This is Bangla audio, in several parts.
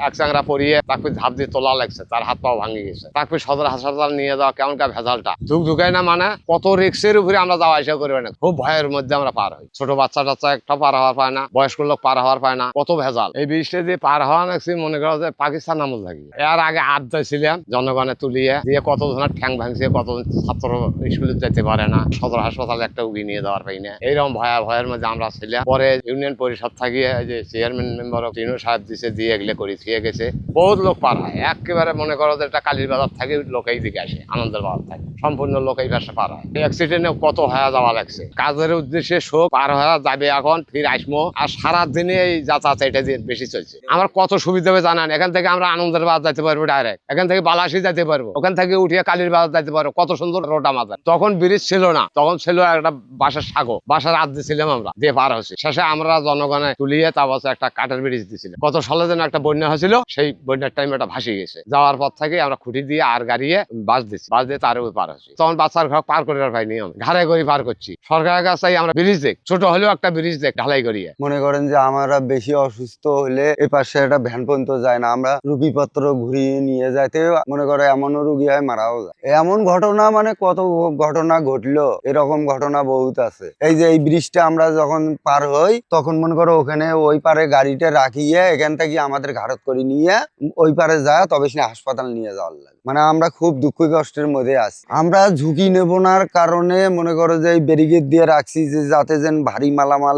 এক চাংরা পরিয়ে তাকে ঝাঁপ দিয়ে তোলা লাগছে, তার হাত পাও ভাঙে গেছে। তাকে সদর হাসপাতাল নিয়ে যাওয়া কেমন কা ভেজালটা ধুক ধুকাই না, মানে কত রিক্সের উপরে আমরা যাওয়া আসা করি না, খুব ভয়ের মধ্যে আমরা পার হই। ছোট বাচ্চা টাচ্চা একটা পার হওয়ার পায় না, বয়স্ক লোক পার হওয়ার পায় না, কত ভেজাল। এই বৃষ্টি দিয়ে পার হওয়া নাকি মনে করো যে পাকিস্তান নামল থাকি। এর আগে আড্ডায় ছিলাম, জনগণে তুলিয়ে দিয়ে কত জনের ঠ্যাং ভাঙছে, কত ছাত্র স্কুলে যেতে পারে না, সদর হাসপাতালে একটা উগি নিয়ে দেওয়ার পাই না। এইরকম ভয়ের মধ্যে আমরা ছিলাম। পরে ইউনিয়ন পরিষদ থাকিয়ে যে চেয়ারম্যান মেম্বার তিনু সাহেব দিছে, দিয়ে এগুলো করে দিয়ে গেছে। বহুত লোক পার হয়, একেবারে মনে করো যে একটা কালীর বাজার থাকে লোক এই দিকে আসে, আনন্দের বাজার থাকে, সম্পূর্ণ লোক এই পাশে পার হয়। অ্যাক্সিডেন্টে কত হয়ে যাওয়া লাগছে। কাজের উদ্দেশ্যে শোক পার হয়ে যাবে, এখন ফির আসবো। আর সারাদিনে এই যাতায়াত এটা দিয়ে বেশি চলছে। আমার কত সুবিধা হবে জানান, এখান থেকে আমরা আনন্দের বাজার যেতে পারবো ডাইরেক্ট, এখান থেকে বালাসি যেতে পারবো, ওখান থেকে উঠিয়ে কালীর বাজার যেতে পারবো। কত সুন্দর রোড আমাদের। তখন ব্রিজ ছিল না, তখন ছিল একটা বাসার সাগর, বাসার আদ দিয়েছিলাম আমরা, দিয়ে পার হচ্ছে। শেষে আমরা জনগণে তুলিয়ে তা বছর একটা কাঠের ব্রিজ দিয়েছিলাম। কত সালে যেন একটা বন্যা হয়েছিল, সেই বন্যার টাইম এটা ভাসি গেছে। যাওয়ার পর থেকে আমরা খুঁটি দিয়ে আর গাড়িয়ে বাস দিচ্ছি, বাস দিয়ে তার উপর পার হচ্ছি। তখন বাচ্চার ঘর পার করে পাই নিয়ম ঘাড়ে করে পার করছি। সরকারের কাছে আমরা ব্রিজ দেখ, ছোট হলেও একটা ব্রিজ দেখ ঢালাই করিয়ে। মনে করেন যে আমরা বেশি অসুস্থ হলে এ পাশে একটা ভ্যান পর্যন্ত যায় না, আমরা রুগীপত্র ঘুরিয়ে নিয়ে যাইতে মনে করে এমনও রুগী হয় মারাও যায়। এমন ঘটনা মানে কত ঘটনা ঘটলো, এরকম ঘটনা বহুত আছে। এই যে এই ব্রিজটা আমরা যখন পার হই তখন মনে করো ওখানে ওই পারে গাড়িটা রাখিয়ে এখান থেকে আমাদের ঘাড়ত করে নিয়ে ওই পারে যায়, তবে সে হাসপাতাল নিয়ে যাওয়ার লাগে। মানে আমরা খুব দুঃখ কষ্টের মধ্যে আছি। আমরা ঝুঁকি নেব না কারণে মনে করো যে এই ব্যারিকেড দিয়ে রাখছি, যে যাতে যেন ভারী মালামাল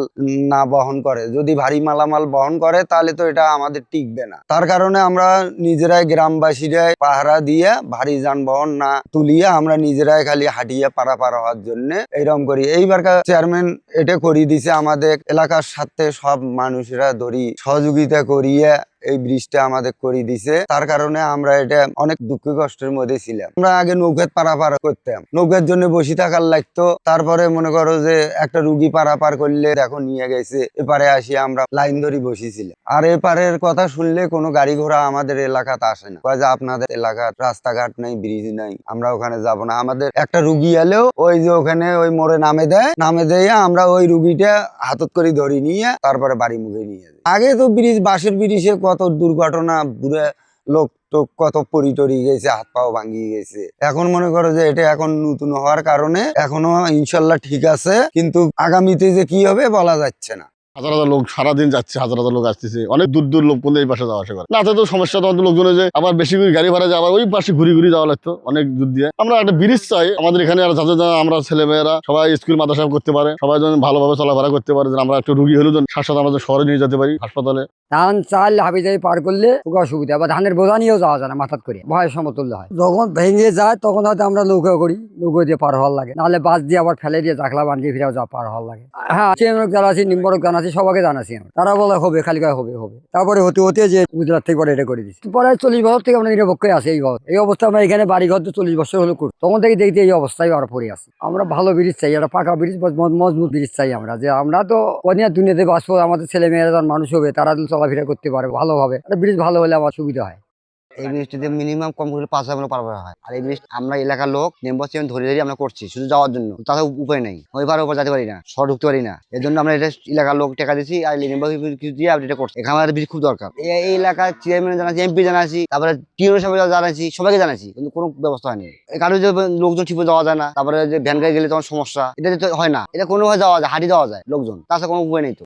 না বহন করে। যদি ভারী মালামাল বহন করে তাহলে তো এটা আমাদের টিকবে না। তার কারণে আমরা নিজেরাই গ্রামবাসীরাই পাহারা দিয়ে ভারী যানবাহন না তুলিয়ে আমরা নিজেরাই খালি হাঁটিয়ে পারাপার হওয়ার জন্য এইরকম করি। এইবার চেয়ারম্যান এটা করিয়ে দিছে, আমাদের এলাকার সাথে সব মানুষেরা ধরি সহযোগিতা করিয়ে এই ব্রিজটা আমাদের করে দিছে। তার কারণে আমরা এটা অনেক দুঃখ কষ্টের মধ্যে ছিলাম। আমরা আগে নৌকাত পারাপার করতাম, নৌকার জন্য বসে থাকার লাগতো। তারপরে মনে করো যে একটা রুগী পারাপার করলে এখন নিয়ে গেছে, এপারে আসি আমরা লাইন ধরি বসেছিলাম। আর এপারের কথা শুনলে কোনো গাড়ি ঘোড়া আমাদের এলাকাতে আসে না, কয় যে আপনাদের এলাকার রাস্তাঘাট নাই, ব্রিজ নাই, আমরা ওখানে যাব না। আমাদের একটা রুগী এলেও ওই যে ওখানে ওই মোড়ে নামে দেয়, নামে দিয়ে আমরা ওই রুগীটা হাতত করে ধরে নিয়ে তারপরে বাড়ি মুখে নিয়ে যাই। আগে তো ব্রিজ, বাঁশের ব্রিজে কত দুর্ঘটনা, বুড়ে লোক তো কত পরি টরি গেছে, হাত পাও ভাঙিয়ে গেছে। এখন মনে করো যে এটা এখন নতুন হওয়ার কারণে এখনো ইনশাল্লাহ ঠিক আছে, কিন্তু আগামীতে যে কি হবে বলা যাচ্ছে না। হাজার হাজার লোক সারাদিন যাচ্ছে, হাজার হাজার লোক আসতেছে, অনেক দূর দূর লোক পর্যন্ত এই পাশে যাওয়া আসা করে। না তো সমস্যা, তোমাদের লোকজনে যে আবার বেশি করে গাড়ি ভাড়া যাওয়া, ওই পাশে ঘুরি ঘুরি যাওয়া লাগতো অনেক দূর দিয়ে। আমরা একটা ব্রিজ চাই আমাদের এখানে, আর যাতে আমরা ছেলেমেয়েরা সবাই স্কুল মাদ্রাসা করতে পারে, সবাই যেন ভালোভাবে চলাফেরা করতে পারে, যেন আমরা একটু রুগী হলেও যেন সাথে আমাদের শহরে নিয়ে যেতে পারি হাসপাতালে। ধান চাল হাবিজাবি পার করলে খুব অসুবিধা, বা ধানের বোঝা নিয়েও যাওয়া যায় না, মাথাত করে ভয় সমতুল্য হয়। যখন ভেঙে যায় তখন হয়তো আমরা নৌকা করি, নৌকা দিয়ে পার হওয়ার লাগে, নাহলে বাস দিয়ে আবার ফেলে দিয়ে জাখলা বানিয়ে ফিরেও যা পার হওয়ার লাগে। হ্যাঁ, চেমরক জানাচ্ছি, নিম্বরক জানাচ্ছি, সবাইকে জানাচ্ছি আমরা। তারা বলে হবে, খালি গায়ে হবে হবে। তারপরে হতে হতে যে গুজরাট থেকে পরে এটা করে দিচ্ছি। পরে 40 বছর থেকে আমরা নিরপেক্ষে আছি। এই অবস্থা আমরা এখানে বাড়ি ঘর 40 বছর হলো করি, তখন থেকে দেখতে এই অবস্থায় আমরা পড়ে আছি। আমরা ভালো ব্রিজ চাই, একটা পাকা ব্রিজ, মজবুত ব্রিজ চাই আমরা, যে আমরা তো অনেক দুনিয়াতে বাঁচবো, আমাদের ছেলে মেয়েরা যখন মানুষ হবে তারা চলাফেরা করতে পারে ভালোভাবে। একটা ব্রিজ ভালো হলে আমার সুবিধা হয়। এই ব্রিজটিতে মিনিমাম কম করে 5,000 পারাপার হয়। আর এই ব্রিজ আমরা এলাকার লোক নেম্বর ধরে ধরে আমরা করছি শুধু যাওয়ার জন্য, তাতে উপায় নেই, ওইবার ওপর যেতে পারি না, শহর ঢুকতে পারি না। এর জন্য আমরা এটা এলাকার লোক টাকা দিচ্ছি আর নেম্বর দিয়ে আপনি এটা করছি। এখানে আমাদের ব্রিজ খুব দরকার। এই এলাকার চেয়ারম্যান জানাচ্ছি, এমপি জানাচ্ছি, তারপরে টিউনের সাহেব জানাচ্ছি, সবাইকে জানাচ্ছি, কিন্তু কোনো ব্যবস্থা হয়নি। কারো যে লোকজন ঠিক যাওয়া যায় না, তারপরে যে ভ্যান গাড়ি গেলে তখন সমস্যা, এটা হয় না। এটা কোনোভাবে যাওয়া যায়, হাঁটি যাওয়া যায় লোকজন, তাছাড়া কোনো উপায় নেই তো।